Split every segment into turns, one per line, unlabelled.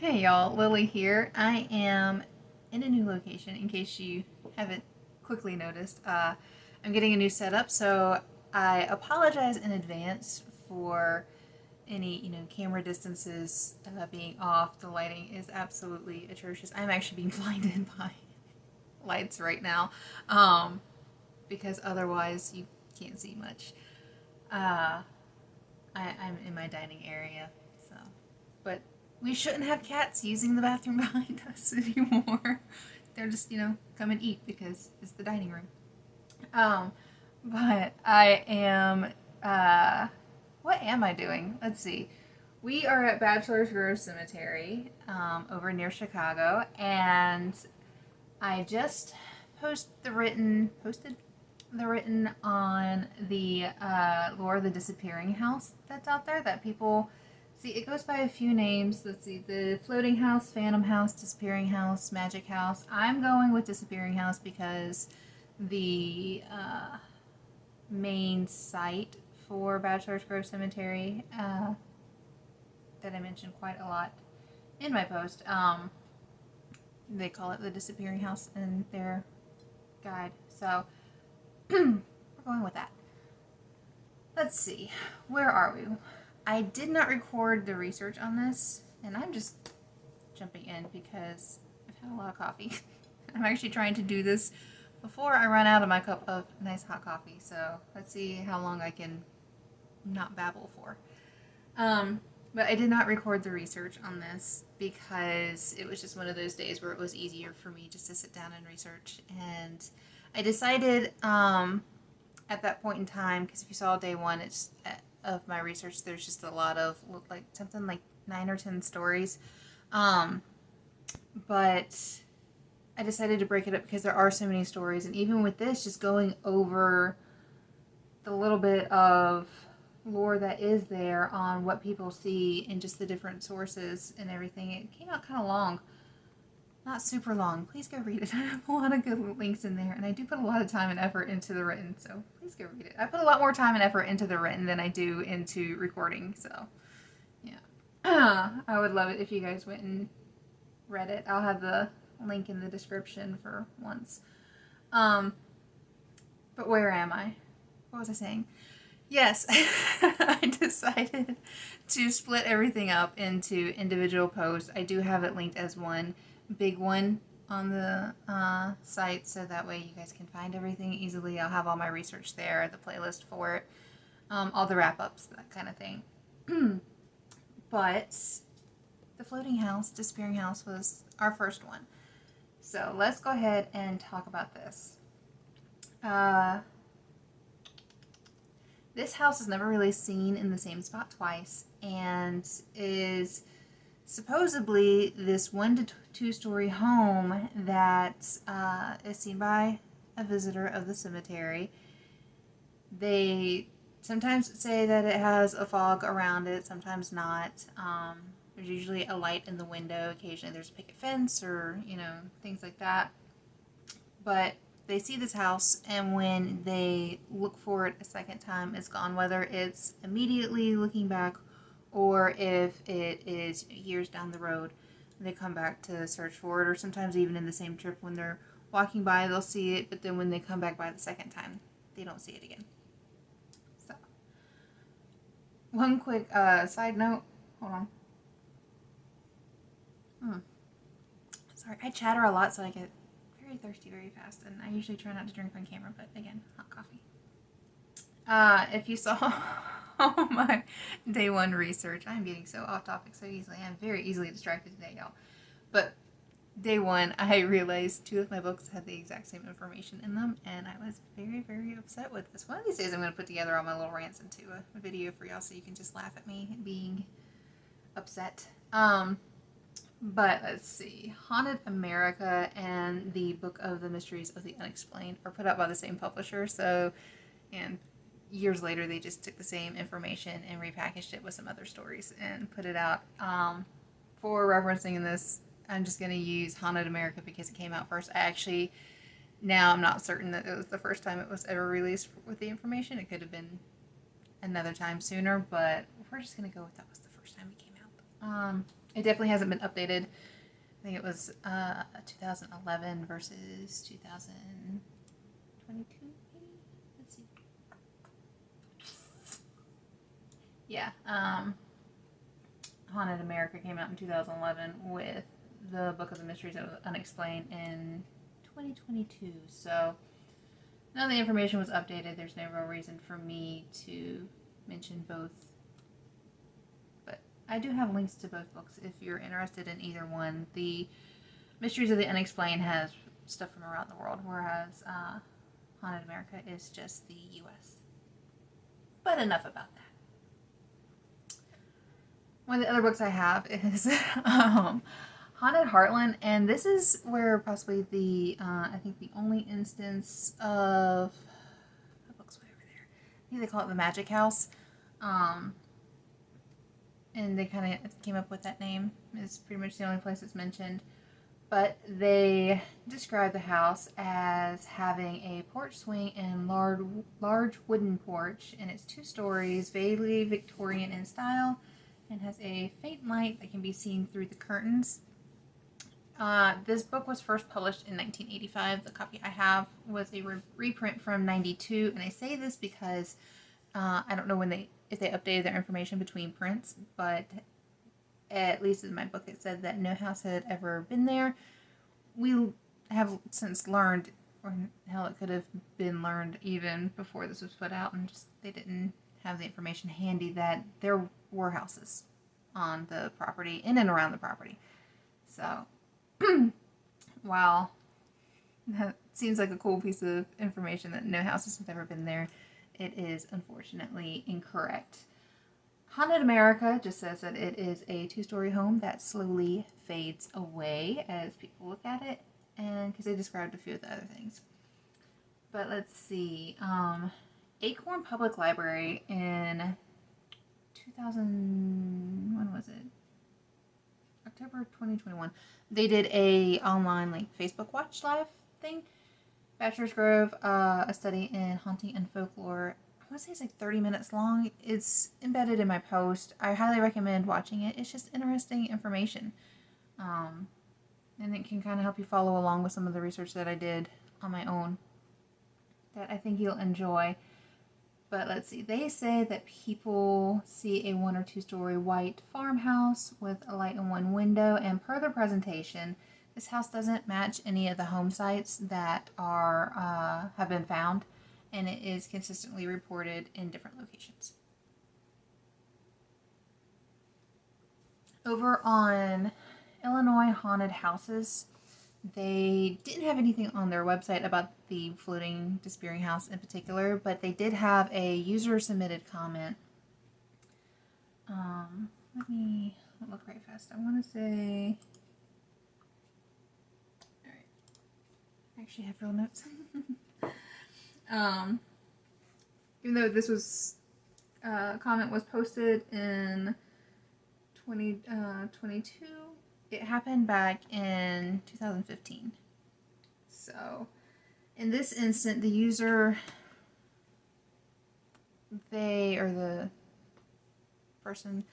Hey y'all, Lily here. I am in a new location in case you haven't quickly noticed. I'm getting a new setup, so I apologize in advance for any, camera distances being off. The lighting is absolutely atrocious. I'm actually being blinded by lights right now because otherwise you can't see much. Uh, I'm in my dining area, so. But we shouldn't have cats using the bathroom behind us anymore. They're just, come and eat because it's the dining room. Um, but I am, what am I doing? Let's see. We are at Bachelor's Grove Cemetery over near Chicago, and I just posted the written on the lore of the disappearing house that's out there that people see. It goes by a few names. Let's see: the floating house, phantom house, disappearing house, magic house. I'm going with disappearing house because the main site for Bachelor's Grove Cemetery that I mentioned quite a lot in my post. They call it the disappearing house in their guide. So we're going with that. Let's see. Where are we? I did not record the research on this, and I'm just jumping in because I've had a lot of coffee. I'm actually trying to do this before I run out of my cup of nice hot coffee. So let's see how long I can not babble for. But I did not record the research on this because it was just one of those days where it was easier for me just to sit down and research. And I decided at that point in time, because if you saw day one of my research, there's just a lot of like something like 9 or 10 stories. But I decided to break it up because there are so many stories, and even with this, just going over the little bit of lore that is there on what people see and just the different sources and everything, it came out kind of long. Not super long. Please go read it. I have a lot of good links in there, and I do put a lot of time and effort into the written, so please go read it. I put a lot more time and effort into the written than I do into recording, so yeah. I would love it if you guys went and read it. I'll have the link in the description for once. But where am I? What was I saying? Yes, I decided to split everything up into individual posts. I do have it linked as one big one on the site, so that way you guys can find everything easily. I'll have all my research there, the playlist for it, all the wrap ups, that kind of thing. But the floating house, disappearing house, was our first one. So let's go ahead and talk about this. This house is never really seen in the same spot twice and is supposedly this 1 to 2 story home that is seen by a visitor of the cemetery. They sometimes say that it has a fog around it, sometimes not. There's usually a light in the window. Occasionally there's a picket fence or, things like that. But they see this house, and when they look for it a second time, it's gone. Whether it's immediately looking back or if it is years down the road, they come back to search for it, or sometimes even in the same trip when they're walking by, they'll see it, but then when they come back by the second time, they don't see it again. So, one quick side note. Hold on. Sorry, I chatter a lot, so I get very thirsty very fast, and I usually try not to drink on camera, but again, hot coffee. If you saw my day one research, I'm getting so off topic so easily. I'm very easily distracted today, y'all. But day one, I realized 2 of my books had the exact same information in them, and I was very, very upset with this. One of these days, I'm going to put together all my little rants into a video for y'all so you can just laugh at me being upset. But let's see. Haunted America and the Book of the Mysteries of the Unexplained are put out by the same publisher, so, and years later they just took the same information and repackaged it with some other stories and put it out. For referencing in this, I'm just going to use Haunted America because it came out first. Now I'm not certain that it was the first time it was ever released with the information. It could have been another time sooner, but we're just going to go with that was the first time it came out. It definitely hasn't been updated. I think it was 2011 versus 2022, maybe? Let's see. Yeah. Haunted America came out in 2011 with the Book of the Mysteries that was unexplained in 2022. So none of the information was updated. There's no real reason for me to mention both. But I do have links to both books if you're interested in either one. The Mysteries of the Unexplained has stuff from around the world, whereas Haunted America is just the U.S. But enough about that. One of the other books I have is Haunted Heartland, and this is where possibly I think the only instance of what book's way over there. I think they call it the Magic House, and they kind of came up with that name. It's pretty much the only place it's mentioned. But they describe the house as having a porch swing and large wooden porch, and it's 2 stories, vaguely Victorian in style, and has a faint light that can be seen through the curtains. This book was first published in 1985. The copy I have was a reprint from 92, and I say this because I don't know if they updated their information between prints, but at least in my book it said that no house had ever been there. We have since learned, or hell, it could have been learned even before this was put out, and just they didn't have the information handy that there were houses on the property, in and around the property. So, while that seems like a cool piece of information that no houses have ever been there, it is unfortunately incorrect. Haunted America just says that it is a 2-story home that slowly fades away as people look at it, and because they described a few of the other things. But let's see. Acorn Public Library in 2000, when was it? October 2021. They did a online like Facebook Watch Live thing. Bachelor's Grove, a study in haunting and folklore. I want to say it's like 30 minutes long. It's embedded in my post. I highly recommend watching it. It's just interesting information. And it can kind of help you follow along with some of the research that I did on my own that I think you'll enjoy. But let's see. They say that people see a 1 or 2 story white farmhouse with a light in one window, and per the presentation, this house doesn't match any of the home sites that are have been found, and it is consistently reported in different locations. Over on Illinois Haunted Houses, they didn't have anything on their website about the floating disappearing house in particular, but they did have a user submitted comment. Let me look right fast. I want to say. All right. I actually have real notes. Even though this was comment was posted in 2022, it happened back in 2015. So, in this instant, the user, the person,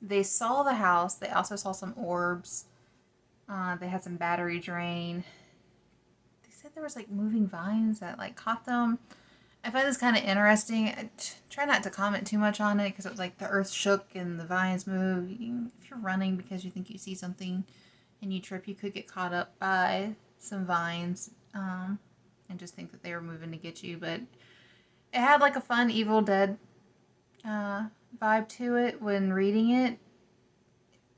they saw the house. They also saw some orbs. They had some battery drain. They said there was like moving vines that like caught them. I find this kind of interesting. I try not to comment too much on it because it was like the earth shook and the vines moved. If you're running because you think you see something and you trip, you could get caught up by some vines and just think that they were moving to get you. But it had like a fun Evil Dead vibe to it when reading it.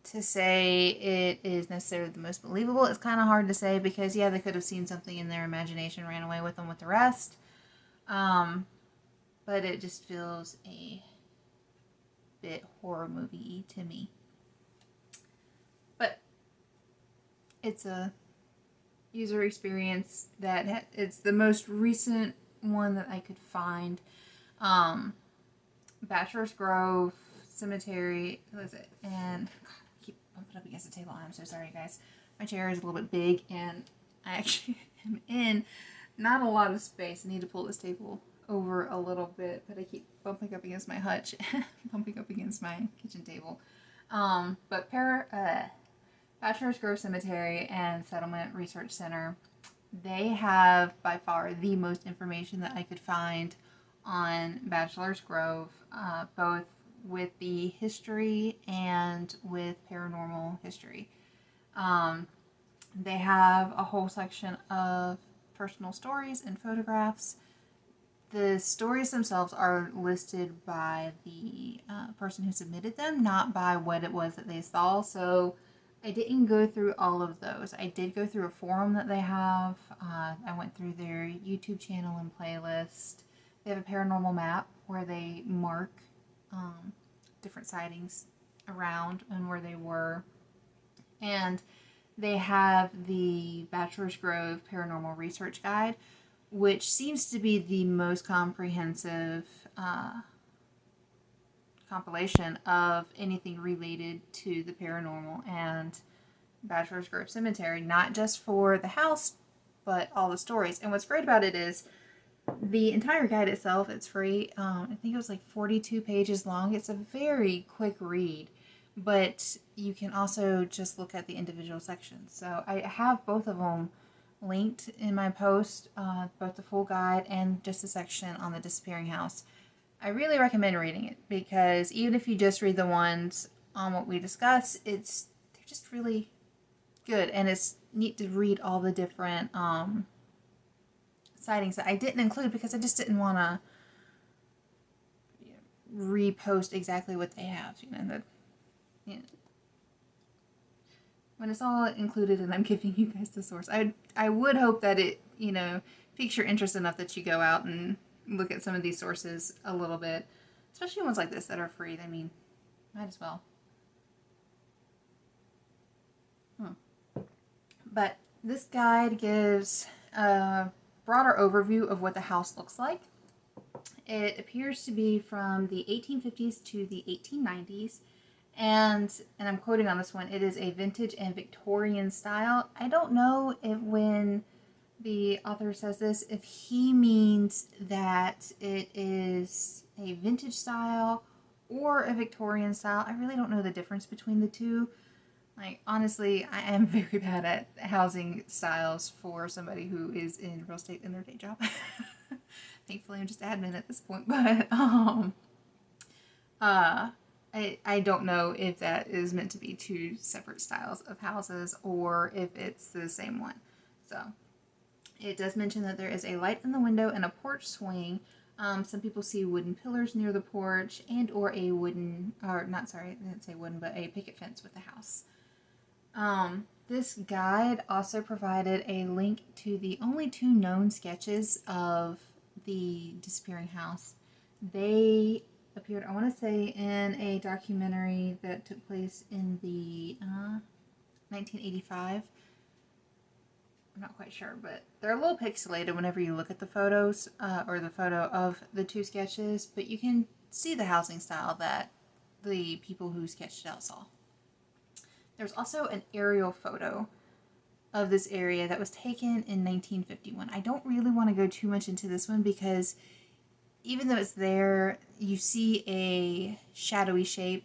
To say it is necessarily the most believable, it's kind of hard to say because, yeah, they could have seen something in their imagination, ran away with them with the rest. But it just feels a bit horror movie-y to me. But it's a user experience that it's the most recent one that I could find. Bachelor's Grove Cemetery, what is it? And I keep bumping up against the table. I'm so sorry, guys. My chair is a little bit big, and I actually am in not a lot of space. I need to pull this table over a little bit, but I keep bumping up against my hutch, bumping up against my kitchen table. But Bachelor's Grove Cemetery and Settlement Research Center, they have by far the most information that I could find on Bachelor's Grove, both with the history and with paranormal history. Um, they have a whole section of personal stories and photographs. The stories themselves are listed by the person who submitted them, not by what it was that they saw. So I didn't go through all of those. I did go through a forum that they have. I went through their YouTube channel and playlist. They have a paranormal map where they mark different sightings around and where they were. And they have the Bachelor's Grove Paranormal Research Guide, which seems to be the most comprehensive compilation of anything related to the paranormal and Bachelor's Grove Cemetery, not just for the house, but all the stories. And what's great about it is the entire guide itself, it's free. I think it was like 42 pages long. It's a very quick read, but you can also just look at the individual sections. So I have both of them linked in my post, both the full guide and just a section on the disappearing house. I really recommend reading it because even if you just read the ones on what we discuss, they're just really good, and it's neat to read all the different sightings that I didn't include because I just didn't want to repost exactly what they have. When it's all included and I'm giving you guys the source, I would hope that it piques your interest enough that you go out and look at some of these sources a little bit, especially ones like this that are free. I mean, might as well. But this guide gives a broader overview of what the house looks like. It appears to be from the 1850s to the 1890s, and I'm quoting on this one, it is a vintage and Victorian style. I don't know if when the author says this, if he means that it is a vintage style or a Victorian style. I really don't know the difference between the two. Like, honestly, I am very bad at housing styles for somebody who is in real estate in their day job. Thankfully, I'm just admin at this point, but I don't know if that is meant to be two separate styles of houses or if it's the same one. So, it does mention that there is a light in the window and a porch swing. Some people see wooden pillars near the porch and or a wooden, or not, sorry, I didn't say wooden, but a picket fence with the house. This guide also provided a link to the only two known sketches of the disappearing house. They appeared, I want to say, in a documentary that took place in the 1985. I'm not quite sure, but they're a little pixelated whenever you look at the photos, or the photo of the two sketches, but you can see the housing style that the people who sketched it out saw. There's also an aerial photo of this area that was taken in 1951. I don't really want to go too much into this one because even though it's there, you see a shadowy shape.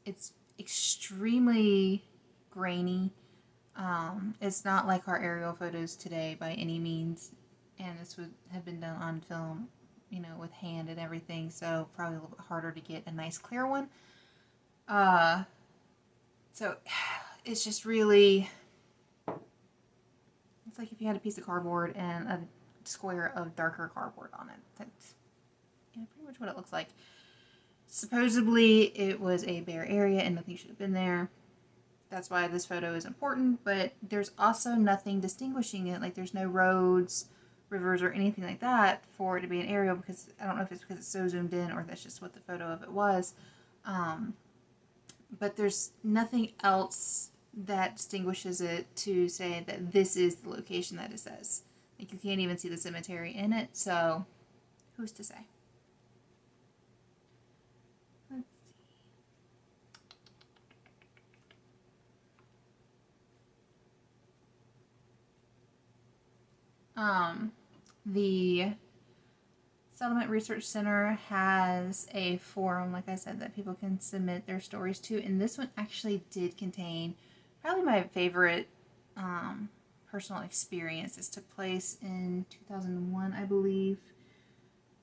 It's extremely grainy. It's not like our aerial photos today by any means, and this would have been done on film, with hand and everything, so probably a little bit harder to get a nice clear one. So it's just really, it's like if you had a piece of cardboard and a square of darker cardboard on it. That's pretty much what it looks like. Supposedly it was a bare area and nothing should have been there. That's why this photo is important, but there's also nothing distinguishing it. Like, there's no roads, rivers, or anything like that for it to be an aerial, because I don't know if it's because it's so zoomed in or that's just what the photo of it was. But there's nothing else that distinguishes it to say that this is the location that it says. Like, you can't even see the cemetery in it, so who's to say? Let's see. The Settlement Research Center has a forum, like I said, that people can submit their stories to, and this one actually did contain probably my favorite personal experience. This took place in 2001, I believe.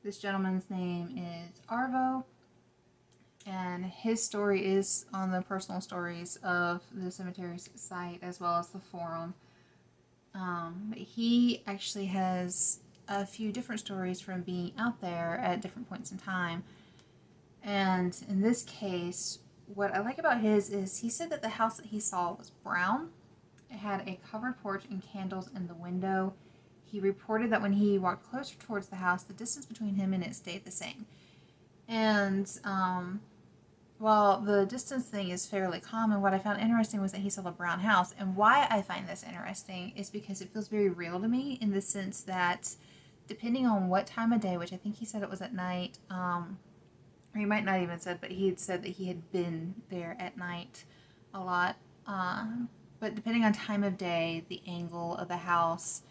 This gentleman's name is Arvo, and his story is on the personal stories of the cemetery's site as well as the forum. But he actually has a few different stories from being out there at different points in time. And in this case, what I like about his is he said that the house that he saw was brown. It had a covered porch and candles in the window. He reported that when he walked closer towards the house, the distance between him and it stayed the same. And while the distance thing is fairly common, what I found interesting was that he saw a brown house. And why I find this interesting is because it feels very real to me in the sense that depending on what time of day, which I think he said it was at night, or he might not even said, but he had said that he had been there at night a lot. But depending on time of day, the angle of the house,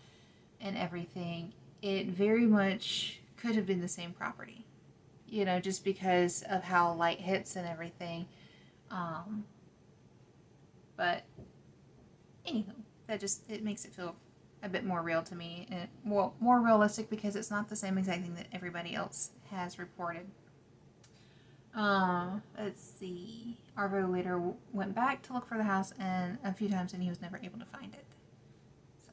and everything, it very much could have been the same property. You know, just because of how light hits and everything. But anywho, it makes it feel a bit more real to me, and more realistic because it's not the same exact thing that everybody else has reported. Let's see. Arvo later went back to look for the house and a few times, and he was never able to find it. So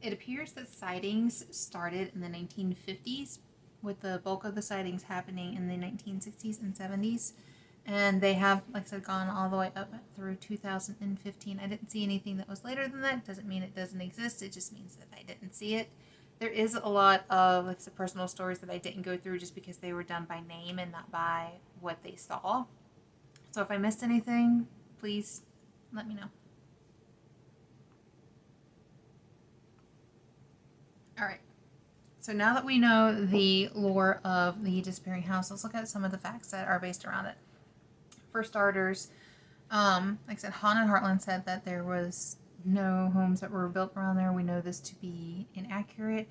it appears that sightings started in the 1950s, with the bulk of the sightings happening in the 1960s and 70s. And they have, like I said, gone all the way up through 2015. I didn't see anything that was later than that. Doesn't mean it doesn't exist. It just means that I didn't see it. There is a lot of, like I said, personal stories that I didn't go through just because they were done by name and not by what they saw. So if I missed anything, please let me know. Alright. So now that we know the lore of the disappearing house, let's look at some of the facts that are based around it. For starters, like I said, Han and Heartland said that there was no homes that were built around there. We know this to be inaccurate.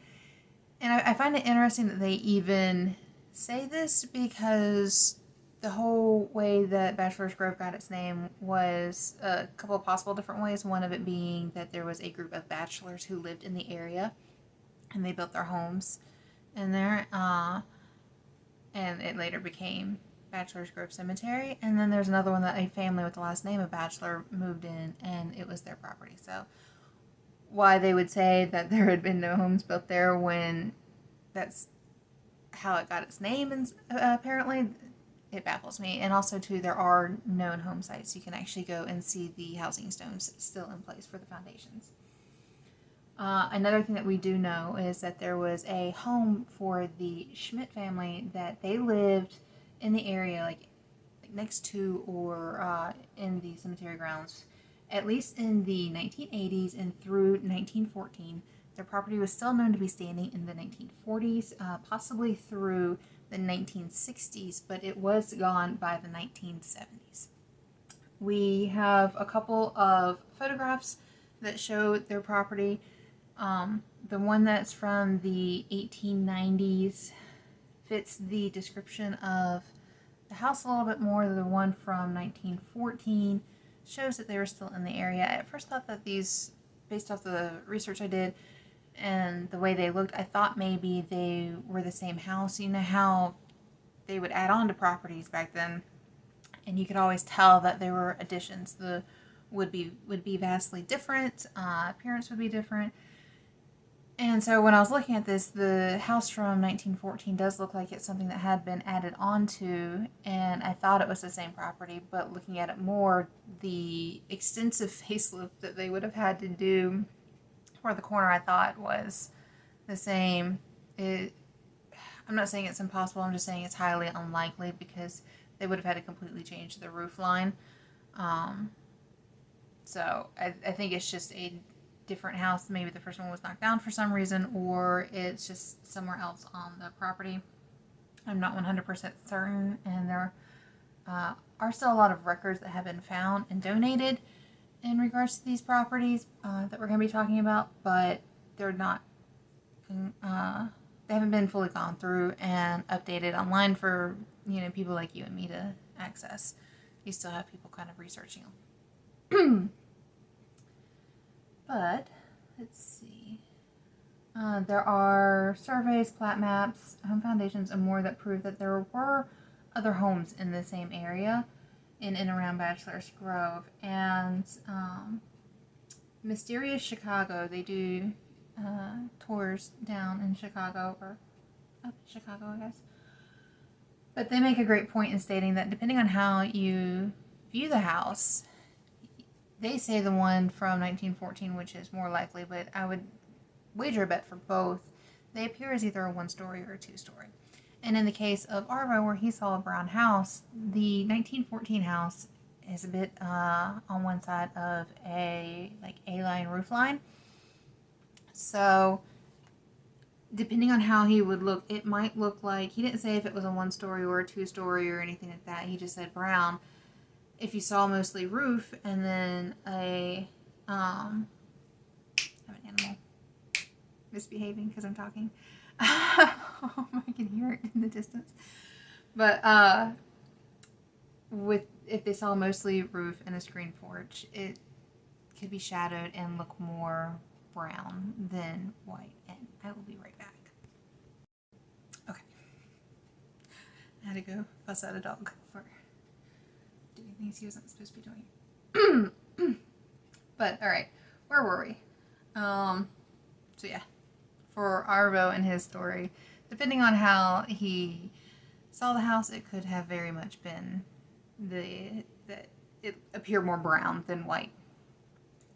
And I find it interesting that they even say this because the whole way that Bachelor's Grove got its name was a couple of possible different ways. One of it being that there was a group of bachelors who lived in the area and they built their homes in there. And it later became Bachelor's Grove Cemetery. And then there's another one that a family with the last name of Bachelor moved in and it was their property. So why they would say that there had been no homes built there when that's how it got its name, and apparently it baffles me. And also too, there are known home sites. You can actually go and see the housing stones still in place for the foundations. Another thing that we do know is that there was a home for the Schmidt family that they lived in the area, like next to or in the cemetery grounds, at least in the 1980s and through 1914. Their property was still known to be standing in the 1940s, possibly through the 1960s, but it was gone by the 1970s. We have a couple of photographs that show their property. The one that's from the 1890s fits the description of the house a little bit more. The one from 1914 shows that they were still in the area. I at first thought that these, based off the research I did and the way they looked, I thought maybe they were the same house. You know how they would add on to properties back then, and you could always tell that there were additions. The would be vastly different. Appearance would be different. And so when I was looking at this, the house from 1914 does look like it's something that had been added onto, and I thought it was the same property, but looking at it more, the extensive facelift that they would have had to do for the corner I thought was the same. I'm not saying it's impossible, I'm just saying it's highly unlikely because they would have had to completely change the roof line. So I think it's just a different house. Maybe the first one was knocked down for some reason, or it's just somewhere else on the property. I'm not 100% certain, and there are still a lot of records that have been found and donated in regards to these properties that we're going to be talking about, but they're not, they haven't been fully gone through and updated online for, people like you and me to access. You still have people kind of researching them. But, let's see. There are surveys, plat maps, home foundations, and more that prove that there were other homes in the same area in and around Bachelor's Grove. And Mysterious Chicago, they do tours down in Chicago, or up in Chicago, I guess. But they make a great point in stating that depending on how you view the house, they say the one from 1914, which is more likely, but I would wager a bet for both, they appear as either a one-story or a two-story. And in the case of Arvo, where he saw a brown house, the 1914 house is a bit on one side of a A-line roof line. So depending on how he would look, it might look like, he didn't say if it was a one-story or a two-story or anything like that. He just said brown. If you saw mostly roof and then I have an animal misbehaving because I'm talking. I can hear it in the distance. But if they saw mostly roof and a screen porch, it could be shadowed and look more brown than white. And I will be right back. Okay. I had to go fuss at a dog for doing things he wasn't supposed to be doing. But alright, where were we? So yeah, for Arvo and his story, depending on how he saw the house, it could have very much been that it appeared more brown than white.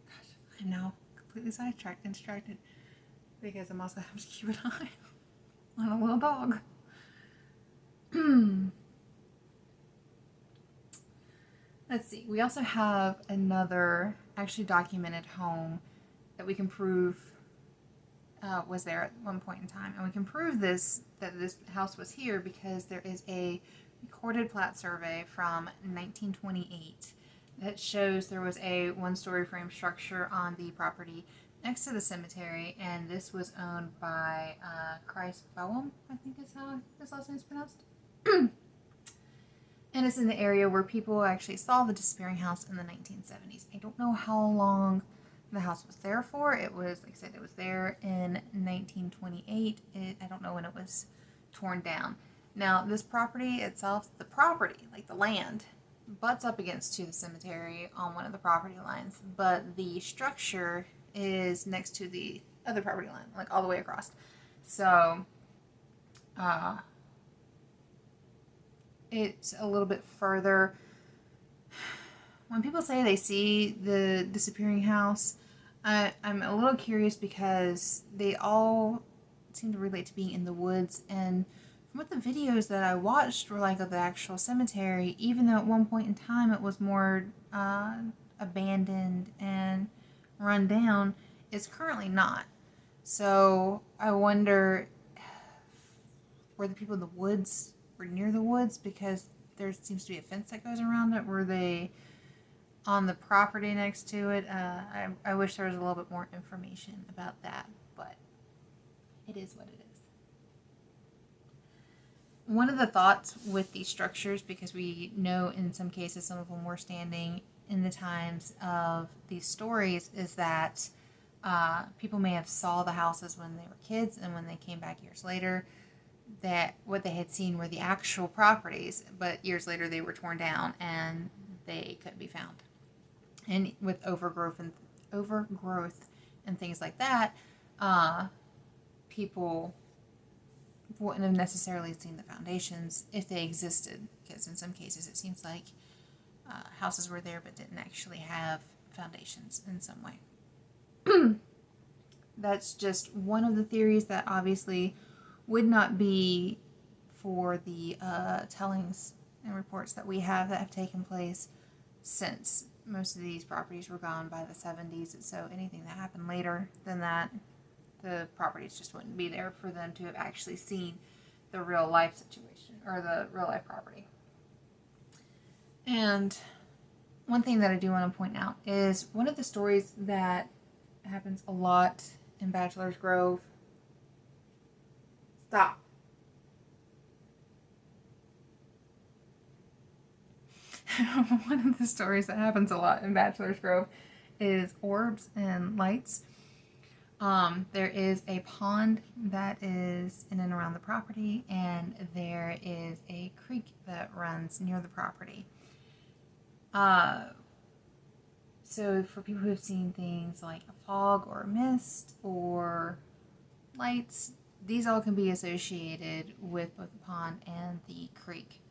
Gosh, I'm now completely sidetracked and distracted because I'm also having to keep an eye on a little dog. Let's see. We also have another actually documented home that we can prove was there at one point in time, and we can prove that this house was here because there is a recorded plat survey from 1928 that shows there was a one-story frame structure on the property next to the cemetery, and this was owned by Kreis Boehm, I think is how his last name is pronounced. And it's in the area where people actually saw the disappearing house in the 1970s. I don't know how long the house was there for. It was, like I said, it was there in 1928. I don't know when it was torn down. Now, this property itself, the property, like the land, butts up against to the cemetery on one of the property lines, but the structure is next to the other property line, like all the way across. So, it's a little bit further. When people say they see the disappearing house, I'm a little curious because they all seem to relate to being in the woods, and from what the videos that I watched were like of the actual cemetery, even though at one point in time it was more abandoned and run down, it's currently not. So I wonder, were the people in the woods or near the woods, because there seems to be a fence that goes around it? Were they on the property next to it? I wish there was a little bit more information about that, but it is what it is. One of the thoughts with these structures, because we know in some cases some of them were standing in the times of these stories, is that people may have saw the houses when they were kids, and when they came back years later, that what they had seen were the actual properties, but years later they were torn down and they couldn't be found. And with overgrowth and things like that, people wouldn't have necessarily seen the foundations if they existed, because in some cases it seems like houses were there but didn't actually have foundations in some way. That's just one of the theories that obviously would not be for the tellings and reports that we have that have taken place since most of these properties were gone by the 70s. So anything that happened later than that, the properties just wouldn't be there for them to have actually seen the real life situation or the real life property. And one thing that I do want to point out is one of the stories that happens a lot in Bachelor's Grove. Stop. One of the stories that happens a lot in Bachelor's Grove is orbs and lights. There is a pond that is in and around the property, and there is a creek that runs near the property. So for people who have seen things like a fog or a mist or lights, these all can be associated with both the pond and the creek.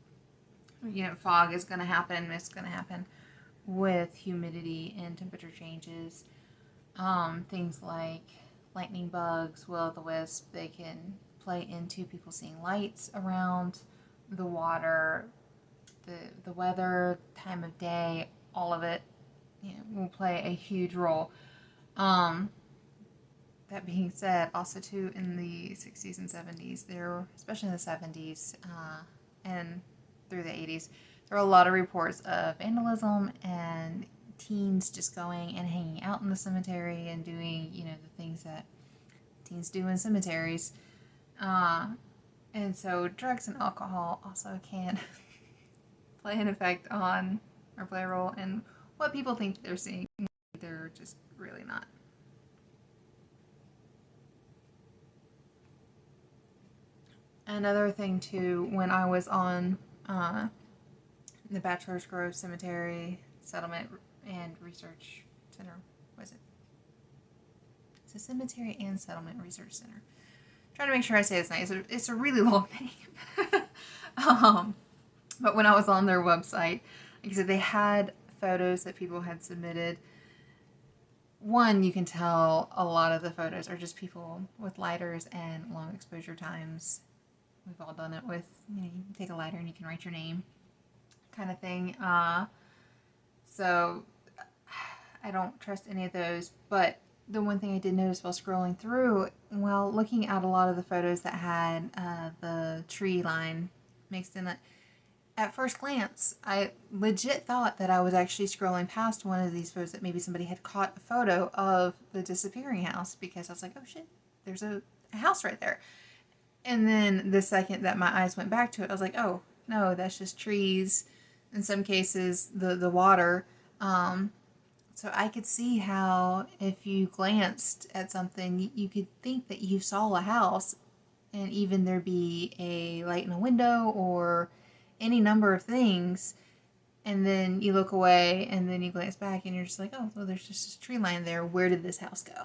Fog is going to happen, mist is going to happen with humidity and temperature changes. Things like lightning bugs, will-o'-the-wisp, they can play into people seeing lights around the water, the weather, time of day, all of it, will play a huge role. That being said, also too in the 60s and 70s, there, especially in the 70s and through the 80s, there were a lot of reports of vandalism and teens just going and hanging out in the cemetery and doing, the things that teens do in cemeteries. And so drugs and alcohol also can play an effect on, or play a role in what people think they're seeing. They're just really not. Another thing too, when I was on the Bachelor's Grove Cemetery Settlement and Research Center, was it? It's a Cemetery and Settlement Research Center. Trying to make sure I say this nice. It's a really long name. But when I was on their website, like I said, they had photos that people had submitted. One, you can tell a lot of the photos are just people with lighters and long exposure times. We've all done it with, you take a lighter and you can write your name, kind of thing. So I don't trust any of those. But the one thing I did notice while scrolling through, while looking at a lot of the photos that had the tree line mixed in it, at first glance, I legit thought that I was actually scrolling past one of these photos, that maybe somebody had caught a photo of the disappearing house, because I was like, oh shit, there's a house right there. And then the second that my eyes went back to it, I was like, oh, no, that's just trees. In some cases, the water. So I could see how if you glanced at something, you could think that you saw a house, and even there be a light in a window or any number of things, and then you look away and then you glance back and you're just like, oh, well, there's just a tree line there. Where did this house go?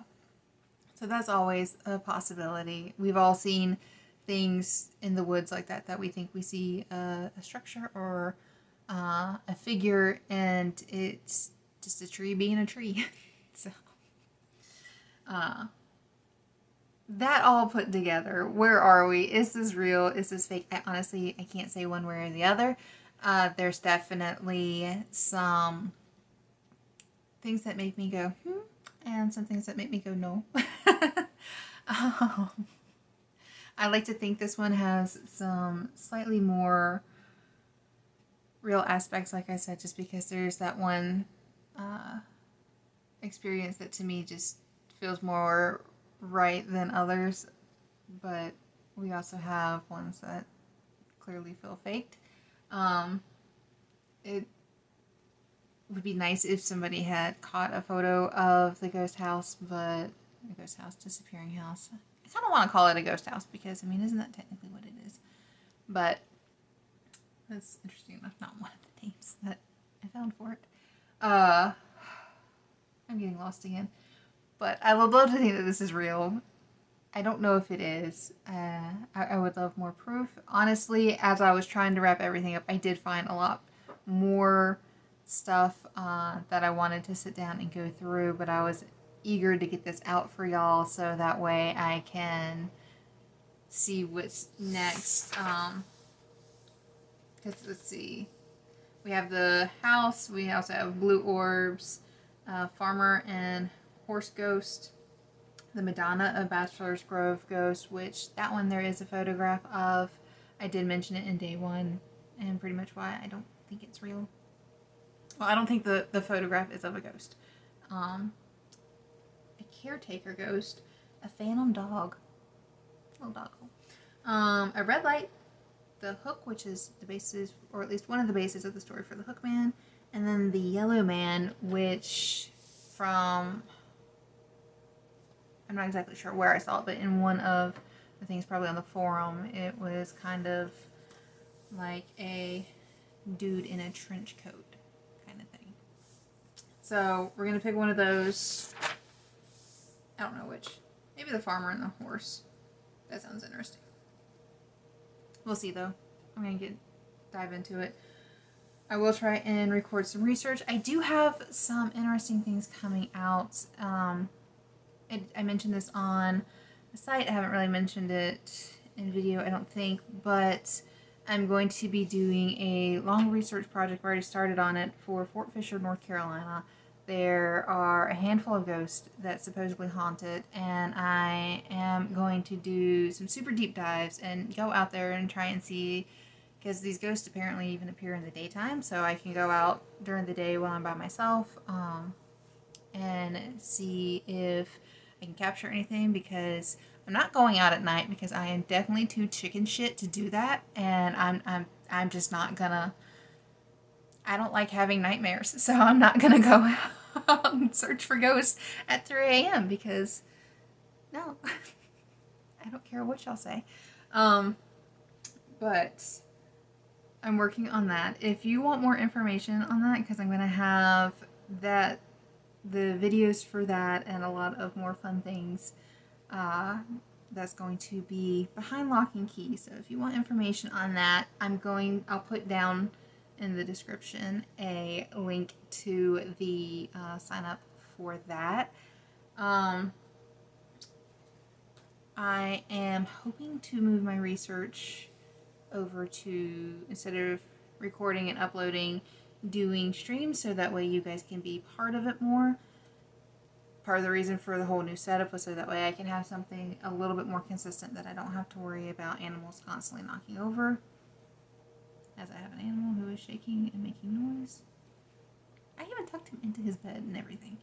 So that's always a possibility. We've all seen things in the woods like that we think we see a structure or a figure, and it's just a tree being a tree. So that all put together, where are we? Is this real? Is this fake? I can't say one way or the other. There's definitely some things that make me go, and some things that make me go, no. I like to think this one has some slightly more real aspects, like I said, just because there's that one experience that to me just feels more right than others, but we also have ones that clearly feel faked. It would be nice if somebody had caught a photo of the ghost house, but the ghost house, disappearing house. I kind of want to call it a ghost house because, isn't that technically what it is? But that's interesting enough, not one of the names that I found for it. I'm getting lost again. But I would love to think that this is real. I don't know if it is. I would love more proof. Honestly, as I was trying to wrap everything up, I did find a lot more stuff that I wanted to sit down and go through, but I was eager to get this out for y'all so that way I can see what's next. Because let's see. We have the house. We also have blue orbs, farmer and horse ghost, the Madonna of Bachelor's Grove ghost, which that one there is a photograph of. I did mention it in day one, and pretty much why I don't think it's real. Well, I don't think the photograph is of a ghost. A caretaker ghost, a phantom dog, little dog. A red light, the hook, which is the basis, or at least one of the bases of the story for the Hook Man, and then the Yellow Man, which from, I'm not exactly sure where I saw it, but in one of the things probably on the forum, it was kind of like a dude in a trench coat kind of thing. So we're gonna pick one of those. I don't know which. Maybe the farmer and the horse. That sounds interesting. We'll see though. I'm gonna dive into it. I will try and record some research. I do have some interesting things coming out. I mentioned this on the site. I haven't really mentioned it in video, I don't think, but I'm going to be doing a long research project. I've already started on it for Fort Fisher, North Carolina. There are a handful of ghosts that supposedly haunt it, and I am going to do some super deep dives and go out there and try and see, because these ghosts apparently even appear in the daytime, so I can go out during the day while I'm by myself and see if I can capture anything, because I'm not going out at night because I am definitely too chicken shit to do that, and I'm just not gonna. I don't like having nightmares, so I'm not gonna go out and search for ghosts at 3 a.m. because no, I don't care what y'all say. But I'm working on that. If you want more information on that, because I'm gonna have the videos for that and a lot of more fun things. That's going to be behind lock and key. So if you want information on that, I'll put down in the description a link to the sign up for that. I am hoping to move my research over to, instead of recording and uploading, doing streams, so that way you guys can be part of it more. Part of the reason for the whole new setup was so that way I can have something a little bit more consistent that I don't have to worry about animals constantly knocking over. As I have an animal who is shaking and making noise. I even tucked him into his bed and everything.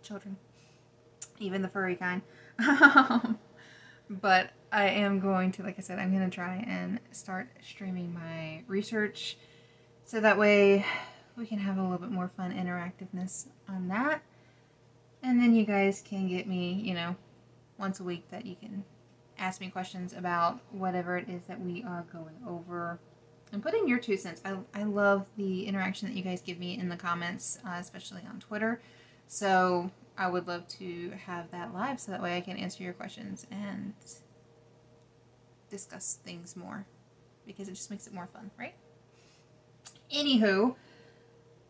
Children. Even the furry kind. But I am going to, like I said, I'm going to try and start streaming my research, so that way we can have a little bit more fun interactiveness on that. And then you guys can get me, once a week that you can ask me questions about whatever it is that we are going over. And put in your 2 cents. I love the interaction that you guys give me in the comments, especially on Twitter. So I would love to have that live, so that way I can answer your questions and discuss things more, because it just makes it more fun, right? Anywho,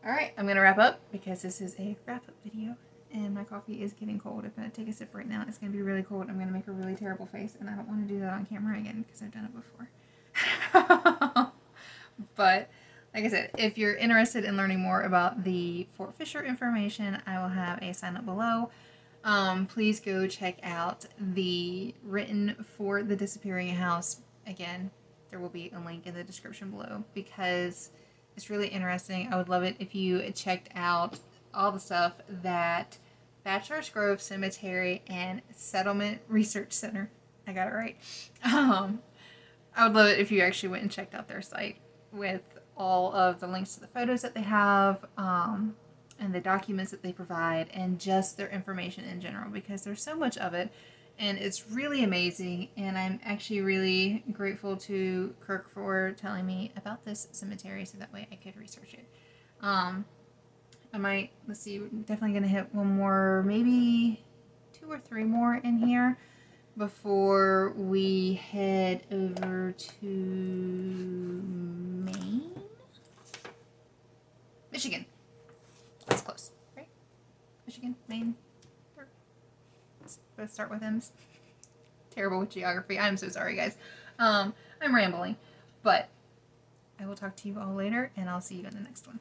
alright, I'm going to wrap up because this is a wrap-up video and my coffee is getting cold. If I take a sip right now, it's going to be really cold. I'm going to make a really terrible face, and I don't want to do that on camera again because I've done it before. But, like I said, if you're interested in learning more about the Fort Fisher information, I will have a sign up below. Please go check out the written for the disappearing house. Again, there will be a link in the description below, because it's really interesting. I would love it if you checked out all the stuff that Bachelor's Grove Cemetery and Settlement Research Center, I got it right. I would love it if you actually went and checked out their site with all of the links to the photos that they have, and the documents that they provide, and just their information in general, because there's so much of it, and it's really amazing. And I'm actually really grateful to Kirk for telling me about this cemetery, so that way I could research it. I might, let's see, we're definitely going to hit one more, maybe 2 or 3 more in here before we head over to Maine? Michigan. That's close, right? Michigan, Maine. Let's both start with M's. Terrible with geography. I'm so sorry, guys. I'm rambling, but I will talk to you all later, and I'll see you in the next one.